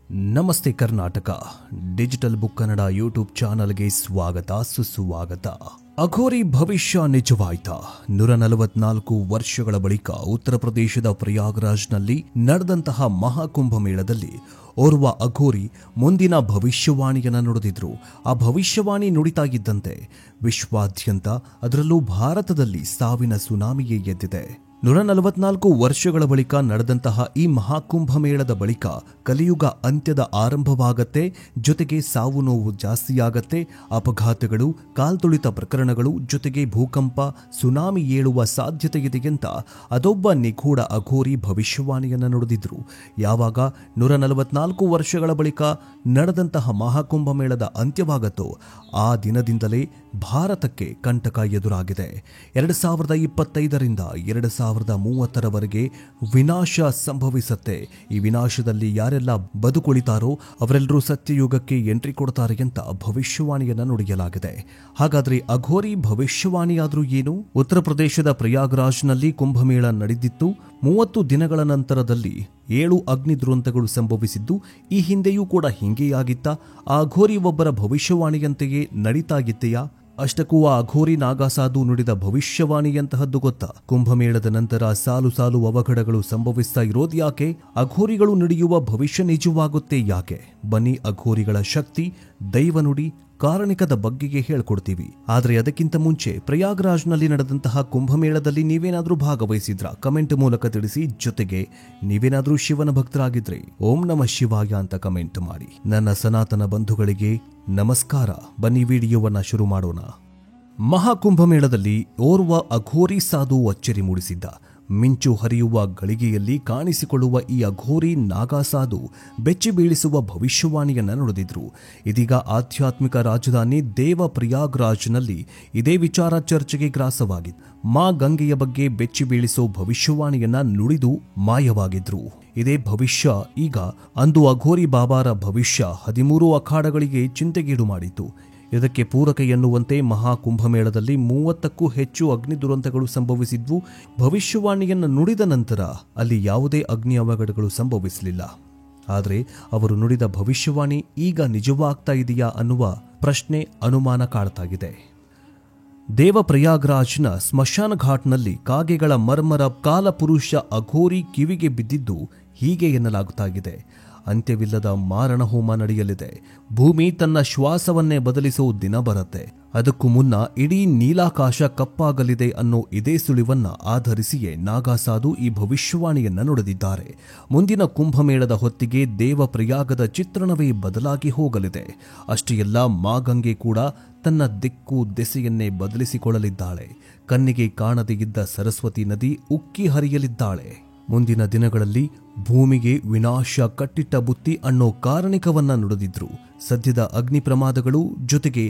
ನಮಸ್ತೆ Karnataka digital book Kannada YouTube ಚಾನಲ್ಗೆ ಸ್ವಾಗತ ಸುಸ್ವಾಗತ. ಅಘೋರಿ ಭವಿಷ್ಯ ನಿಜವಾಯ್ತಾ? 144 ವರ್ಷಗಳ ಬಳಿಕ ಉತ್ತರ ಪ್ರದೇಶದ ಪ್ರಯಾಗ್ರಾಜ್ನಲ್ಲಿ ನಡೆದಂತಹ ಮಹಾಕುಂಭಮೇಳದಲ್ಲಿ ಓರ್ವ ಅಘೋರಿ ಮುಂದಿನ ಭವಿಷ್ಯವಾಣಿಯನ್ನು ನುಡಿದಿದ್ರು. ಆ ಭವಿಷ್ಯವಾಣಿ ನುಡಿತಾ ಇದ್ದಂತೆ ವಿಶ್ವಾದ್ಯಂತ, ಅದರಲ್ಲೂ ಭಾರತದಲ್ಲಿ ಸಾವಿನ ಸುನಾಮಿಯೇ ಎದ್ದಿದೆ. 144 ವರ್ಷಗಳ ಬಳಿಕ ನಡೆದಂತಹ ಈ ಮಹಾಕುಂಭಮೇಳದ ಬಳಿಕ ಕಲಿಯುಗ ಅಂತ್ಯದ ಆರಂಭವಾಗತ್ತೆ. ಜೊತೆಗೆ ಸಾವು ನೋವು ಜಾಸ್ತಿಯಾಗತ್ತೆ. ಅಪಘಾತಗಳು, ಕಾಲ್ತುಳಿತ ಪ್ರಕರಣಗಳು, ಜೊತೆಗೆ ಭೂಕಂಪ, ಸುನಾಮಿ ಏಳುವ ಸಾಧ್ಯತೆ ಇದೆ ಅಂತ ಅದೊಬ್ಬ ನಿಗೂಢ ಅಘೋರಿ ಭವಿಷ್ಯವಾಣಿಯನ್ನು ನುಡಿದಿದ್ರು. ಯಾವಾಗ 144 ವರ್ಷಗಳ ಬಳಿಕ ನಡೆದಂತಹ ಮಹಾಕುಂಭಮೇಳದ ಅಂತ್ಯವಾಗತ್ತೋ ಆ ದಿನದಿಂದಲೇ ಭಾರತಕ್ಕೆ ಕಂಟಕ ಎದುರಾಗಿದೆ. 2025ರಿಂದ 2030ರವರೆಗೆ ವಿನಾಶ ಸಂಭವಿಸುತ್ತೆ. ಈ ವಿನಾಶದಲ್ಲಿ ಯಾರೆಲ್ಲ ಬದುಕುಳಿತಾರೋ ಅವರೆಲ್ಲರೂ ಸತ್ಯಯುಗಕ್ಕೆ ಎಂಟ್ರಿ ಕೊಡ್ತಾರೆ ಅಂತ ಭವಿಷ್ಯವಾಣಿಯನ್ನ ನುಡಿಯಲಾಗಿದೆ. ಹಾಗಾದ್ರೆ ಅಘೋರಿ ಭವಿಷ್ಯವಾಣಿಯಾದ್ರೂ ಏನು? ಉತ್ತರ ಪ್ರದೇಶದ ಪ್ರಯಾಗ್ರಾಜ್ನಲ್ಲಿ ಕುಂಭಮೇಳ ನಡೆದಿತ್ತು. 30 ದಿನಗಳ ನಂತರದಲ್ಲಿ 7 ಅಗ್ನಿ ದುರಂತಗಳು ಸಂಭವಿಸಿದ್ದು ಈ ಹಿಂದೆಯೂ ಕೂಡ ಹಿಂಗೆಯಾಗಿತ್ತಾ? ಆ ಅಘೋರಿ ಒಬ್ಬರ ಭವಿಷ್ಯವಾಣಿಯಂತೆಯೇ ನಡೀತಾ ಇತ್ತೆಯಾ? ಅಷ್ಟಕ್ಕೂ ಆ ಅಘೋರಿ ನಾಗಾಸಾಧು ನುಡಿದ ಭವಿಷ್ಯವಾಣಿಯಂತಹದ್ದು ಗೊತ್ತಾ? ಕುಂಭಮೇಳದ ನಂತರ ಸಾಲು ಸಾಲು ಅವಘಡಗಳು ಸಂಭವಿಸ್ತಾ ಇರೋದು ಯಾಕೆ? ಅಘೋರಿಗಳು ನುಡಿಯುವ ಭವಿಷ್ಯ ನಿಜವಾಗುತ್ತೆ ಯಾಕೆ? ಬನ್ನಿ, ಅಘೋರಿಗಳ ಶಕ್ತಿ, ದೈವ ನುಡಿ, ಕಾರಣಿಕದ ಬಗ್ಗೆಗೆ ಹೇಳ್ಕೊಡ್ತೀವಿ. ಆದ್ರೆ ಅದಕ್ಕಿಂತ ಮುಂಚೆ ಪ್ರಯಾಗ್ರಾಜ್ನಲ್ಲಿ ನಡೆದಂತಹ ಕುಂಭಮೇಳದಲ್ಲಿ ನೀವೇನಾದ್ರೂ ಭಾಗವಹಿಸಿದ್ರ? ಕಮೆಂಟ್ ಮೂಲಕ ತಿಳಿಸಿ. ಜೊತೆಗೆ ನೀವೇನಾದ್ರೂ ಶಿವನ ಭಕ್ತರಾಗಿದ್ರೆ ಓಂ ನಮಃ ಶಿವಾಯ ಅಂತ ಕಮೆಂಟ್ ಮಾಡಿ. ನನ್ನ ಸನಾತನ ಬಂಧುಗಳಿಗೆ ನಮಸ್ಕಾರ. ಬನ್ನಿ ವಿಡಿಯೋವನ್ನ ಶುರು ಮಾಡೋಣ. ಮಹಾಕುಂಭಮೇಳದಲ್ಲಿ ಓರ್ವ ಅಘೋರಿ ಸಾಧು ಅಚ್ಚರಿ ಮೂಡಿಸಿದ್ದ. ಮಿಂಚು ಹರಿಯುವ ಗಳಿಗೆಯಲ್ಲಿ ಕಾಣಿಸಿಕೊಳ್ಳುವ ಈ ಅಘೋರಿ ನಾಗಾಸಾಧು ಬೆಚ್ಚಿ ಬೀಳಿಸುವ ಭವಿಷ್ಯವಾಣಿಯನ್ನ ನುಡಿದಿದ್ರು. ಇದೀಗ ಆಧ್ಯಾತ್ಮಿಕ ರಾಜಧಾನಿ ದೇವ ಪ್ರಯಾಗ್ರಾಜ್ನಲ್ಲಿ ಇದೇ ವಿಚಾರ ಚರ್ಚೆಗೆ ಗ್ರಾಸವಾಗಿತ್ತು. ಮಾ ಗಂಗೆಯ ಬಗ್ಗೆ ಬೆಚ್ಚಿ ಬೀಳಿಸೋ ಭವಿಷ್ಯವಾಣಿಯನ್ನ ನುಡಿದು ಮಾಯವಾಗಿದ್ರು. ಇದೇ ಭವಿಷ್ಯ ಈಗ ಅಂದು ಅಘೋರಿ ಬಾಬಾರ ಭವಿಷ್ಯ 13 ಅಖಾಡಗಳಿಗೆ ಚಿಂತೆಗೀಡು ಮಾಡಿತು. ಇದಕ್ಕೆ ಪೂರಕ ಎನ್ನುವಂತೆ ಮಹಾಕುಂಭಮೇಳದಲ್ಲಿ 30ಕ್ಕೂ ಹೆಚ್ಚು ಅಗ್ನಿ ದುರಂತಗಳು ಸಂಭವಿಸಿದ್ವು. ಭವಿಷ್ಯವಾಣಿಯನ್ನು ನುಡಿದ ನಂತರ ಅಲ್ಲಿ ಯಾವುದೇ ಅಗ್ನಿ ಅವಘಡಗಳು ಸಂಭವಿಸಲಿಲ್ಲ. ಆದರೆ ಅವರು ನುಡಿದ ಭವಿಷ್ಯವಾಣಿ ಈಗ ನಿಜವಾಗ್ತಾ ಇದೆಯಾ ಅನ್ನುವ ಪ್ರಶ್ನೆ, ಅನುಮಾನ ಕಾಡ್ತಾ ಇದೆ. ದೇವ ಪ್ರಯಾಗ್ರಾಜ್ನ ಸ್ಮಶಾನ ಘಾಟ್ನಲ್ಲಿ ಕಾಗೆಗಳ ಮರ್ಮರ ಕಾಲಪುರುಷ ಅಘೋರಿ ಕಿವಿಗೆ ಬಿದ್ದಿದ್ದು ಹೀಗೆ ಎನ್ನಲಾಗುತ್ತಾ ಇದೆ. ಅಂತ್ಯವಿಲ್ಲದ ಮಾರಣ ಹೋಮ ನಡೆಯಲಿದೆ. ಭೂಮಿ ತನ್ನ ಶ್ವಾಸವನ್ನೇ ಬದಲಿಸುವ ದಿನ ಬರುತ್ತೆ. ಅದಕ್ಕೂ ಮುನ್ನ ಇಡೀ ನೀಲಾಕಾಶ ಕಪ್ಪಾಗಲಿದೆ ಅನ್ನೋ ಇದೇ ಸುಳಿವನ್ನ ಆಧರಿಸಿಯೇ ನಾಗಾಸಾಧು ಈ ಭವಿಷ್ಯವಾಣಿಯನ್ನ ನುಡಿದಿದ್ದಾರೆ. ಮುಂದಿನ ಕುಂಭಮೇಳದ ಹೊತ್ತಿಗೆ ದೇವ ಪ್ರಯಾಗದ ಚಿತ್ರಣವೇ ಬದಲಾಗಿ ಹೋಗಲಿದೆ. ಅಷ್ಟೇ ಅಲ್ಲ, ಮಾಗಂಗೆ ಕೂಡ ತನ್ನ ದಿಕ್ಕು ದೆಸೆಯನ್ನೇ ಬದಲಿಸಿಕೊಳ್ಳಲಿದ್ದಾಳೆ. ಕಣ್ಣಿಗೆ ಕಾಣದೇ ಇದ್ದ ಸರಸ್ವತಿ ನದಿ ಉಕ್ಕಿ ಹರಿಯಲಿದ್ದಾಳೆ. ಮುಂದಿನ ದಿನಗಳಲ್ಲಿ ಭೂಮಿಗೆ ವಿನಾಶ ಕಟ್ಟಿಟ್ಟ ಬುತ್ತಿ ಅನ್ನೋ ಕಾರಣಿಕವನ್ನ ನುಡಿದಿದ್ರು. ಸದ್ಯದ ಅಗ್ನಿ ಪ್ರಮಾದಗಳು, ಜೊತೆಗೆ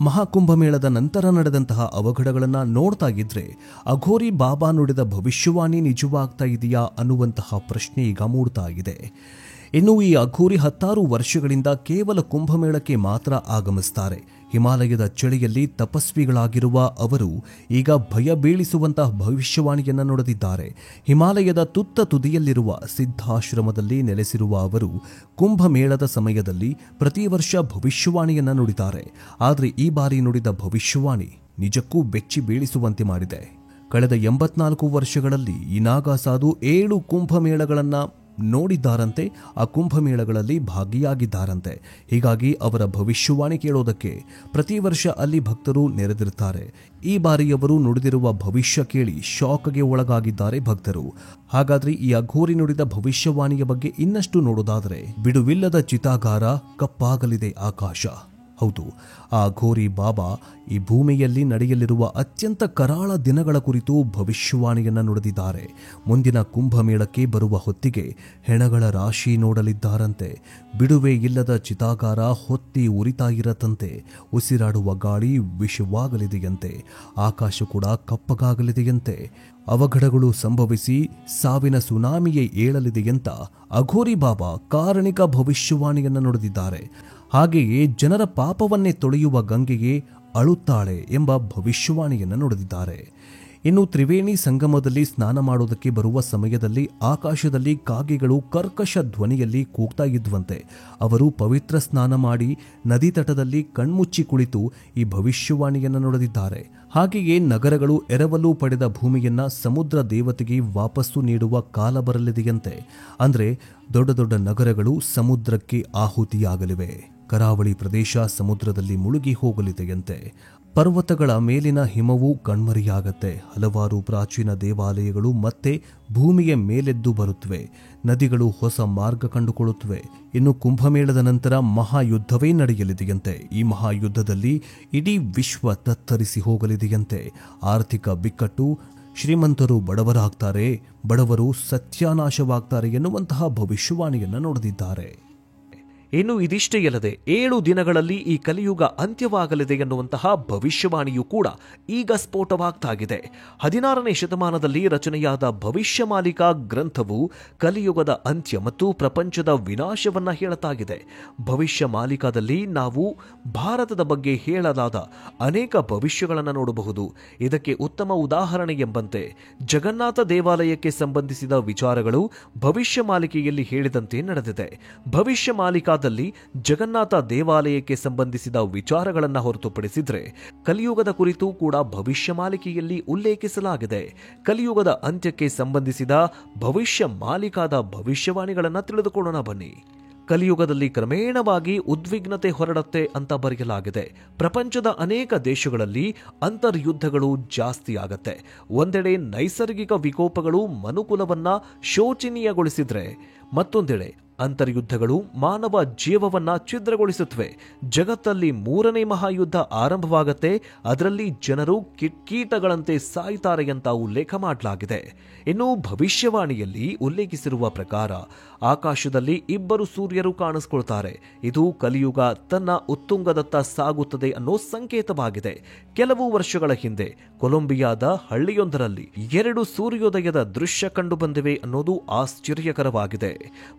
ಮಹಾಕುಂಭಮೇಳದ ನಂತರ ನಡೆದಂತಹ ಅವಘಡಗಳನ್ನ ನೋಡ್ತಾ ಇದ್ರೆ ಅಘೋರಿ ಬಾಬಾ ನುಡಿದ ಭವಿಷ್ಯವಾಣಿ ನಿಜವಾಗ್ತಾ ಇದೆಯಾ ಅನ್ನುವಂತಹ ಪ್ರಶ್ನೆ ಈಗ ಮೂಡ್ತಾ ಇದೆ. ಇನ್ನು ಈ ಅಘೋರಿ 16 ವರ್ಷಗಳಿಂದ ಕೇವಲ ಕುಂಭಮೇಳಕ್ಕೆ ಮಾತ್ರ ಆಗಮಿಸ್ತಾರೆ. ಹಿಮಾಲಯದ ಚಳಿಯಲ್ಲಿ ತಪಸ್ವಿಗಳಾಗಿರುವ ಅವರು ಈಗ ಭಯ ಬೀಳಿಸುವಂತಹ ಭವಿಷ್ಯವಾಣಿಯನ್ನು ನುಡಿದಿದ್ದಾರೆ. ಹಿಮಾಲಯದ ತುತ್ತ ತುದಿಯಲ್ಲಿರುವ ಸಿದ್ಧಾಶ್ರಮದಲ್ಲಿ ನೆಲೆಸಿರುವ ಅವರು ಕುಂಭಮೇಳದ ಸಮಯದಲ್ಲಿ ಪ್ರತಿ ವರ್ಷ ಭವಿಷ್ಯವಾಣಿಯನ್ನು ನುಡಿತಾರೆ. ಆದರೆ ಈ ಬಾರಿ ನುಡಿದ ಭವಿಷ್ಯವಾಣಿ ನಿಜಕ್ಕೂ ಬೆಚ್ಚಿ ಬೀಳಿಸುವಂತೆ ಮಾಡಿದೆ. ಕಳೆದ 84 ವರ್ಷಗಳಲ್ಲಿ ಈ ನಾಗಾಸಾಧು 7 ಕುಂಭಮೇಳಗಳನ್ನ ನೋಡಿದ್ದಾರಂತೆ. ಆ ಕುಂಭಮೇಳಗಳಲ್ಲಿ ಭಾಗಿಯಾಗಿದ್ದಾರಂತೆ. ಹೀಗಾಗಿ ಅವರ ಭವಿಷ್ಯವಾಣಿ ಕೇಳೋದಕ್ಕೆ ಪ್ರತಿ ವರ್ಷ ಅಲ್ಲಿ ಭಕ್ತರು ನೆರೆದಿರ್ತಾರೆ. ಈ ಬಾರಿ ಅವರು ನುಡಿದಿರುವ ಭವಿಷ್ಯ ಕೇಳಿ ಶಾಕ್ಗೆ ಒಳಗಾಗಿದ್ದಾರೆ ಭಕ್ತರು. ಹಾಗಾದ್ರೆ ಈ ಅಘೋರಿ ನುಡಿದ ಭವಿಷ್ಯವಾಣಿಯ ಬಗ್ಗೆ ಇನ್ನಷ್ಟು ನೋಡೋದಾದರೆ, ಬಿಡುವಿಲ್ಲದ ಚಿತಾಗಾರ, ಕಪ್ಪಾಗಲಿದೆ ಆಕಾಶ. ಹೌದು, ಆ ಅಘೋರಿ ಬಾಬಾ ಈ ಭೂಮಿಯಲ್ಲಿ ನಡೆಯಲಿರುವ ಅತ್ಯಂತ ಕರಾಳ ದಿನಗಳ ಕುರಿತು ಭವಿಷ್ಯವಾಣಿಯನ್ನು ನುಡಿದಿದ್ದಾರೆ. ಮುಂದಿನ ಕುಂಭಮೇಳಕ್ಕೆ ಬರುವ ಹೊತ್ತಿಗೆ ಹೆಣಗಳ ರಾಶಿ ನೋಡಲಿದ್ದಾರಂತೆ. ಬಿಡುವೆ ಇಲ್ಲದ ಚಿತಾಗಾರ ಹೊತ್ತಿ ಉರಿತಾ ಇರತ್ತಂತೆ. ಉಸಿರಾಡುವ ಗಾಳಿ ವಿಷವಾಗಲಿದೆಯಂತೆ. ಆಕಾಶ ಕೂಡ ಕಪ್ಪಗಾಗಲಿದೆಯಂತೆ. ಅವಘಡಗಳು ಸಂಭವಿಸಿ ಸಾವಿನ ಸುನಾಮಿಯೇ ಏಳಲಿದೆಯಂತ ಅಘೋರಿ ಬಾಬಾ ಕಾರಣಿಕ ಭವಿಷ್ಯವಾಣಿಯನ್ನು ನುಡಿದಿದ್ದಾರೆ. ಹಾಗೆಯೇ ಜನರ ಪಾಪವನ್ನೇ ತೊಳೆಯುವ ಗಂಗೆಗೆ ಅಳುತ್ತಾಳೆ ಎಂಬ ಭವಿಷ್ಯವಾಣಿಯನ್ನು ನುಡಿದಿದ್ದಾರೆ. ಇನ್ನು ತ್ರಿವೇಣಿ ಸಂಗಮದಲ್ಲಿ ಸ್ನಾನ ಮಾಡೋದಕ್ಕೆ ಬರುವ ಸಮಯದಲ್ಲಿ ಆಕಾಶದಲ್ಲಿ ಕಾಗೆಗಳು ಕರ್ಕಶ ಧ್ವನಿಯಲ್ಲಿ ಕೂಗ್ತಾ ಇದ್ವಂತೆ. ಅವರು ಪವಿತ್ರ ಸ್ನಾನ ಮಾಡಿ ನದಿ ತಟದಲ್ಲಿ ಕಣ್ಮುಚ್ಚಿ ಕುಳಿತು ಈ ಭವಿಷ್ಯವಾಣಿಯನ್ನು ನುಡಿದಿದ್ದಾರೆ. ಹಾಗೆಯೇ ನಗರಗಳು ಎರವಲು ಪಡೆದ ಭೂಮಿಯನ್ನ ಸಮುದ್ರ ದೇವತೆಗೆ ವಾಪಸ್ಸು ನೀಡುವ ಕಾಲ ಬರಲಿದೆಯಂತೆ. ಅಂದ್ರೆ ದೊಡ್ಡ ದೊಡ್ಡ ನಗರಗಳು ಸಮುದ್ರಕ್ಕೆ ಆಹುತಿಯಾಗಲಿವೆ. ಕರಾವಳಿ ಪ್ರದೇಶ ಸಮುದ್ರದಲ್ಲಿ ಮುಳುಗಿ ಹೋಗಲಿದೆಯಂತೆ. ಪರ್ವತಗಳ ಮೇಲಿನ ಹಿಮವು ಕಣ್ಮರೆಯಾಗತ್ತೆ. ಹಲವಾರು ಪ್ರಾಚೀನ ದೇವಾಲಯಗಳು ಮತ್ತೆ ಭೂಮಿಯ ಮೇಲೆದ್ದು ಬರುತ್ತವೆ. ನದಿಗಳು ಹೊಸ ಮಾರ್ಗ ಕಂಡುಕೊಳ್ಳುತ್ತವೆ. ಇನ್ನು ಕುಂಭಮೇಳದ ನಂತರ ಮಹಾಯುದ್ಧವೇ ನಡೆಯಲಿದೆಯಂತೆ. ಈ ಮಹಾಯುದ್ಧದಲ್ಲಿ ಇಡೀ ವಿಶ್ವ ತತ್ತರಿಸಿ ಹೋಗಲಿದೆಯಂತೆ. ಆರ್ಥಿಕ ಬಿಕ್ಕಟ್ಟು, ಶ್ರೀಮಂತರು ಬಡವರಾಗ್ತಾರೆ, ಬಡವರು ಸತ್ಯಾನಾಶವಾಗ್ತಾರೆ ಎನ್ನುವಂತಹ ಭವಿಷ್ಯವಾಣಿಯನ್ನು ನುಡಿದಿದ್ದಾರೆ. ಇನ್ನು ಇದಿಷ್ಟೇ ಅಲ್ಲದೆ 7 ದಿನಗಳಲ್ಲಿ ಈ ಕಲಿಯುಗ ಅಂತ್ಯವಾಗಲಿದೆ ಎನ್ನುವಂತಹ ಭವಿಷ್ಯವಾಣಿಯೂ ಕೂಡ ಈಗ ಸ್ಫೋಟವಾಗ್ತಾಗಿದೆ. 16ನೇ ಶತಮಾನದಲ್ಲಿ ರಚನೆಯಾದ ಭವಿಷ್ಯಮಾಲಿಕ ಗ್ರಂಥವು ಕಲಿಯುಗದ ಅಂತ್ಯ ಮತ್ತು ಪ್ರಪಂಚದ ವಿನಾಶವನ್ನ ಹೇಳತಾಗಿದೆ. ಭವಿಷ್ಯಮಾಲಿಕಾದಲ್ಲಿ ನಾವು ಭಾರತದ ಬಗ್ಗೆ ಹೇಳಲಾದ ಅನೇಕ ಭವಿಷ್ಯಗಳನ್ನು ನೋಡಬಹುದು. ಇದಕ್ಕೆ ಉತ್ತಮ ಉದಾಹರಣೆ ಎಂಬಂತೆ ಜಗನ್ನಾಥ ದೇವಾಲಯಕ್ಕೆ ಸಂಬಂಧಿಸಿದ ವಿಚಾರಗಳು ಭವಿಷ್ಯಮಾಲಿಕೆಯಲ್ಲಿ ಹೇಳಿದಂತೆ ನಡೆದಿದೆ. ಭವಿಷ್ಯಮಾಲಿಕಾ ಜಗನ್ನಾಥ ದೇವಾಲಯಕ್ಕೆ ಸಂಬಂಧಿಸಿದ ವಿಚಾರಗಳನ್ನು ಹೊರತುಪಡಿಸಿದ್ರೆ ಕಲಿಯುಗದ ಕುರಿತು ಕೂಡ ಭವಿಷ್ಯಮಾಲಿಕೆಯಲ್ಲಿ ಉಲ್ಲೇಖಿಸಲಾಗಿದೆ. ಕಲಿಯುಗದ ಅಂತ್ಯಕ್ಕೆ ಸಂಬಂಧಿಸಿದ ಭವಿಷ್ಯಮಾಲಿಕಾದ ಭವಿಷ್ಯವಾಣಿಗಳನ್ನು ತಿಳಿದುಕೊಳ್ಳೋಣ ಬನ್ನಿ. ಕಲಿಯುಗದಲ್ಲಿ ಕ್ರಮೇಣವಾಗಿ ಉದ್ವಿಗ್ನತೆ ಹೊರಡುತ್ತೆ ಅಂತ ಬರೆಯಲಾಗಿದೆ. ಪ್ರಪಂಚದ ಅನೇಕ ದೇಶಗಳಲ್ಲಿ ಅಂತರ್ಯುದ್ಧಗಳು ಜಾಸ್ತಿ ಆಗತ್ತೆ. ಒಂದೆಡೆ ನೈಸರ್ಗಿಕ ವಿಕೋಪಗಳು ಮನುಕುಲವನ್ನ ಶೋಚನೀಯಗೊಳಿಸಿದ್ರೆ, ಮತ್ತೊಂದೆಡೆ ಅಂತರ್ಯುದ್ಧಗಳು ಮಾನವ ಜೀವವನ್ನ ಛಿದ್ರಗೊಳಿಸುತ್ತವೆ. ಜಗತ್ತಲ್ಲಿ 3ನೇ ಮಹಾಯುದ್ಧ ಆರಂಭವಾಗತ್ತೆ. ಅದರಲ್ಲಿ ಜನರು ಕೀಟಗಳಂತೆ ಸಾಯ್ತಾರೆ ಅಂತ ಉಲ್ಲೇಖ ಮಾಡಲಾಗಿದೆ. ಇನ್ನು ಭವಿಷ್ಯವಾಣಿಯಲ್ಲಿ ಉಲ್ಲೇಖಿಸಿರುವ ಪ್ರಕಾರ ಆಕಾಶದಲ್ಲಿ 2 ಸೂರ್ಯರು ಕಾಣಿಸ್ಕೊಳ್ತಾರೆ. ಇದು ಕಲಿಯುಗ ತನ್ನ ಉತ್ತುಂಗದತ್ತ ಸಾಗುತ್ತದೆ ಅನ್ನೋ ಸಂಕೇತವಾಗಿದೆ. ಕೆಲವು ವರ್ಷಗಳ ಹಿಂದೆ ಕೊಲಂಬಿಯಾದ ಹಳ್ಳಿಯೊಂದರಲ್ಲಿ 2 ಸೂರ್ಯೋದಯದ ದೃಶ್ಯ ಕಂಡು ಬಂದಿವೆ ಅನ್ನೋದು ಆಶ್ಚರ್ಯಕರವಾಗಿದೆ.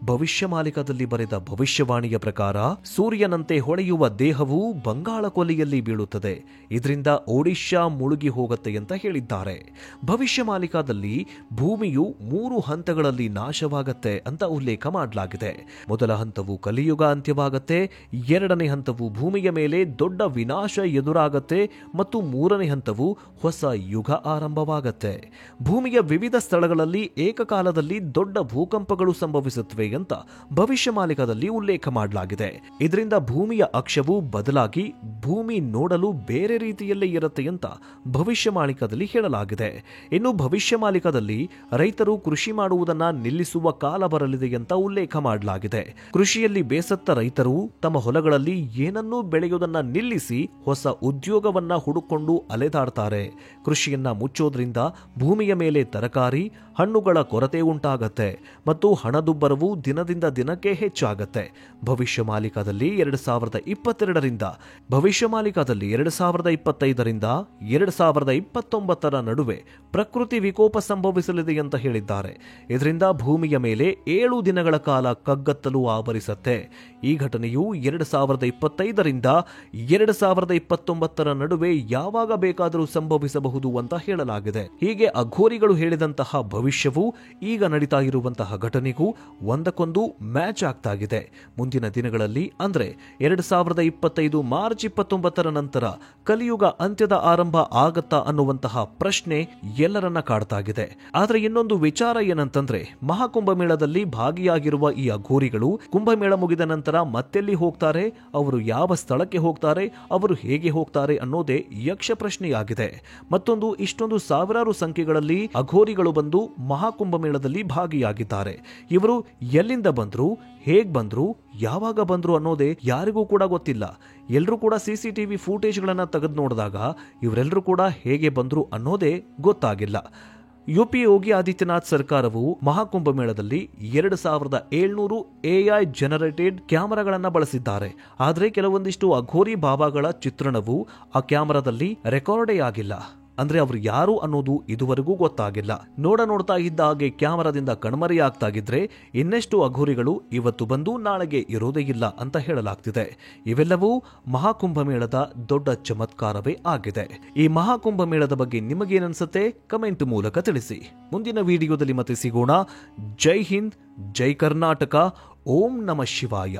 ಭವಿಷ್ಯಮಾಲಿಕದಲ್ಲಿ ಬರೆದ ಭವಿಷ್ಯವಾಣಿಯ ಪ್ರಕಾರ ಸೂರ್ಯನಂತೆ ಹೊಳೆಯುವ ದೇಹವು ಬಂಗಾಳ ಕೊಲ್ಲಿಯಲ್ಲಿ ಬೀಳುತ್ತದೆ. ಇದರಿಂದ ಒಡಿಶಾ ಮುಳುಗಿ ಹೋಗುತ್ತೆ ಅಂತ ಹೇಳಿದ್ದಾರೆ. ಭವಿಷ್ಯಮಾಲಿಕಾದಲ್ಲಿ ಭೂಮಿಯು 3 ಹಂತಗಳಲ್ಲಿ ನಾಶವಾಗತ್ತೆ ಅಂತ ಉಲ್ಲೇಖ ಮಾಡಲಾಗಿದೆ. ಮೊದಲ ಹಂತವು ಕಲಿಯುಗ ಅಂತ್ಯವಾಗತ್ತೆ, 2ನೇ ಹಂತವು ಭೂಮಿಯ ಮೇಲೆ ದೊಡ್ಡ ವಿನಾಶ ಎದುರಾಗತ್ತೆ ಮತ್ತು 3ನೇ ಹಂತವು ಹೊಸ ಯುಗ ಆರಂಭವಾಗತ್ತೆ. ಭೂಮಿಯ ವಿವಿಧ ಸ್ಥಳಗಳಲ್ಲಿ ಏಕಕಾಲದಲ್ಲಿ ದೊಡ್ಡ ಭೂಕಂಪಗಳು ಸಂಭವಿಸುತ್ತವೆ ಅಂತ ಭವಿಷ್ಯಮಾಲಿಕದಲ್ಲಿ ಉಲ್ಲೇಖ ಮಾಡಲಾಗಿದೆ. ಇದರಿಂದ ಭೂಮಿಯ ಅಕ್ಷವು ಬದಲಾಗಿ ಭೂಮಿ ನೋಡಲು ಬೇರೆ ರೀತಿಯಲ್ಲೇ ಇರುತ್ತೆ ಅಂತ ಭವಿಷ್ಯಮಾಲಿಕದಲ್ಲಿ ಹೇಳಲಾಗಿದೆ. ಇನ್ನು ಭವಿಷ್ಯಮಾಲಿಕದಲ್ಲಿ ರೈತರು ಕೃಷಿ ಮಾಡುವುದನ್ನ ನಿಲ್ಲಿಸುವ ಕಾಲ ಬರಲಿದೆ ಅಂತ ಉಲ್ಲೇಖ ಮಾಡಲಾಗಿದೆ. ಕೃಷಿಯಲ್ಲಿ ಬೇಸತ್ತ ರೈತರು ತಮ್ಮ ಹೊಲಗಳಲ್ಲಿ ಏನನ್ನೂ ಬೆಳೆಯುವುದನ್ನ ನಿಲ್ಲಿಸಿ ಹೊಸ ಉದ್ಯೋಗವನ್ನ ಹುಡುಕೊಂಡು ಅಲೆದಾಡ್ತಾರೆ. ಕೃಷಿಯನ್ನ ಮುಚ್ಚೋದ್ರಿಂದ ಭೂಮಿಯ ಮೇಲೆ ತರಕಾರಿ, ಹಣ್ಣುಗಳ ಕೊರತೆ ಉಂಟಾಗತ್ತೆ ಮತ್ತು ಹಣದುಬ್ಬರವು ದಿನದಿಂದ ದಿನಕ್ಕೆ ಹೆಚ್ಚಾಗತ್ತೆ. ಭವಿಷ್ಯಮಾಲಿಕದಲ್ಲಿ 2022ರಿಂದ ಭವಿಷ್ಯಮಾಲಿಕದಲ್ಲಿ 2025ರಿಂದ 2029ರ ನಡುವೆ ಪ್ರಕೃತಿ ವಿಕೋಪ ಸಂಭವಿಸಲಿದೆ ಅಂತ ಹೇಳಿದ್ದಾರೆ. ಇದರಿಂದ ಭೂಮಿಯ ಮೇಲೆ 7 ದಿನಗಳ ಕಾಲ ಕಗ್ಗತ್ತಲು ಆವರಿಸತ್ತೆ. ಈ ಘಟನೆಯು 2025ರಿಂದ 2029ರ ನಡುವೆ ಯಾವಾಗ ಬೇಕಾದರೂ ಸಂಭವಿಸಬಹುದು ಅಂತ ಹೇಳಲಾಗಿದೆ. ಹೀಗೆ ಅಘೋರಿಗಳು ಹೇಳಿದಂತಹ ಭವಿಷ್ಯವು ಈಗ ನಡೀತಾ ಇರುವಂತಹ ಘಟನೆಗೂ ಒಂದಕ್ಕೊಂದು ಮ್ಯಾಚ್ ಆಗ್ತಾಗಿದೆ. ಮುಂದಿನ ದಿನಗಳಲ್ಲಿ ಅಂದ್ರೆ 2025 ಮಾರ್ಚ್ 29ರ ನಂತರ ಕಲಿಯುಗ ಅಂತ್ಯದ ಆರಂಭ ಆಗತ್ತಾ ಅನ್ನುವಂತಹ ಪ್ರಶ್ನೆ ಎಲ್ಲರನ್ನ ಕಾಡ್ತಾಗಿದೆ. ಆದ್ರೆ ಇನ್ನೊಂದು ವಿಚಾರ ಏನಂತಂದ್ರೆ, ಮಹಾಕುಂಭಮೇಳದಲ್ಲಿ ಭಾಗಿಯಾಗಿರುವ ಈ ಅಘೋರಿಗಳು ಕುಂಭಮೇಳ ಮುಗಿದ ನಂತರ ಮತ್ತೆಲ್ಲಿ ಹೋಗ್ತಾರೆ, ಅವರು ಯಾವ ಸ್ಥಳಕ್ಕೆ ಹೋಗ್ತಾರೆ, ಅವರು ಹೇಗೆ ಹೋಗ್ತಾರೆ ಅನ್ನೋದೇ ಯಕ್ಷ ಪ್ರಶ್ನೆಯಾಗಿದೆ. ಮತ್ತೊಂದು, ಇಷ್ಟೊಂದು ಸಾವಿರಾರು ಸಂಖ್ಯೆಗಳಲ್ಲಿ ಅಘೋರಿಗಳು ಬಂದು ಮಹಾಕುಂಭಮೇಳದಲ್ಲಿ ಭಾಗಿಯಾಗಿದ್ದಾರೆ. ಇವರು ಎಲ್ಲಿಂದ ಬಂದ್ರು, ಹೇಗ್ ಬಂದ್ರು, ಯಾವಾಗ ಬಂದ್ರು ಅನ್ನೋದೇ ಯಾರಿಗೂ ಕೂಡ ಗೊತ್ತಿಲ್ಲ. ಎಲ್ಲರೂ ಕೂಡ CCTV ಫೂಟೇಜ್ಗಳನ್ನ ತೆಗೆದು ನೋಡಿದಾಗ ಇವರೆಲ್ಲರೂ ಕೂಡ ಹೇಗೆ ಬಂದ್ರು ಅನ್ನೋದೇ ಗೊತ್ತಾಗಿಲ್ಲ. ಯುಪಿ ಯೋಗಿ ಆದಿತ್ಯನಾಥ್ ಸರ್ಕಾರವು ಮಹಾಕುಂಭಮೇಳದಲ್ಲಿ 2700 AI ಜನರೇಟೆಡ್ ಕ್ಯಾಮೆರಾಗಳನ್ನ ಬಳಸಿದ್ದಾರೆ. ಆದರೆ ಕೆಲವೊಂದಿಷ್ಟು ಅಘೋರಿ ಬಾಬಾಗಳ ಚಿತ್ರಣವು ಆ ಕ್ಯಾಮೆರಾದಲ್ಲಿ ರೆಕಾರ್ಡೇ ಆಗಿಲ್ಲ. ಅಂದ್ರೆ ಅವರು ಯಾರು ಅನ್ನೋದು ಇದುವರೆಗೂ ಗೊತ್ತಾಗಿಲ್ಲ. ನೋಡ್ತಾ ಇದ್ದ ಹಾಗೆ ಕ್ಯಾಮರಾದಿಂದ ಕಣ್ಮರೆಯಾಗ್ತಾಗಿದ್ರೆ ಇನ್ನೆಷ್ಟು ಅಘೋರಿಗಳು ಇವತ್ತು ಬಂದು ನಾಳೆಗೆ ಇರೋದೇ ಇಲ್ಲ ಅಂತ ಹೇಳಲಾಗ್ತಿದೆ. ಇವೆಲ್ಲವೂ ಮಹಾಕುಂಭಮೇಳದ ದೊಡ್ಡ ಚಮತ್ಕಾರವೇ ಆಗಿದೆ. ಈ ಮಹಾಕುಂಭಮೇಳದ ಬಗ್ಗೆ ನಿಮಗೇನನ್ಸುತ್ತೆ ಕಮೆಂಟ್ ಮೂಲಕ ತಿಳಿಸಿ. ಮುಂದಿನ ವಿಡಿಯೋದಲ್ಲಿ ಮತ್ತೆ ಸಿಗೋಣ. ಜೈ ಹಿಂದ್, ಜೈ ಕರ್ನಾಟಕ, ಓಂ ನಮಃ ಶಿವಾಯ.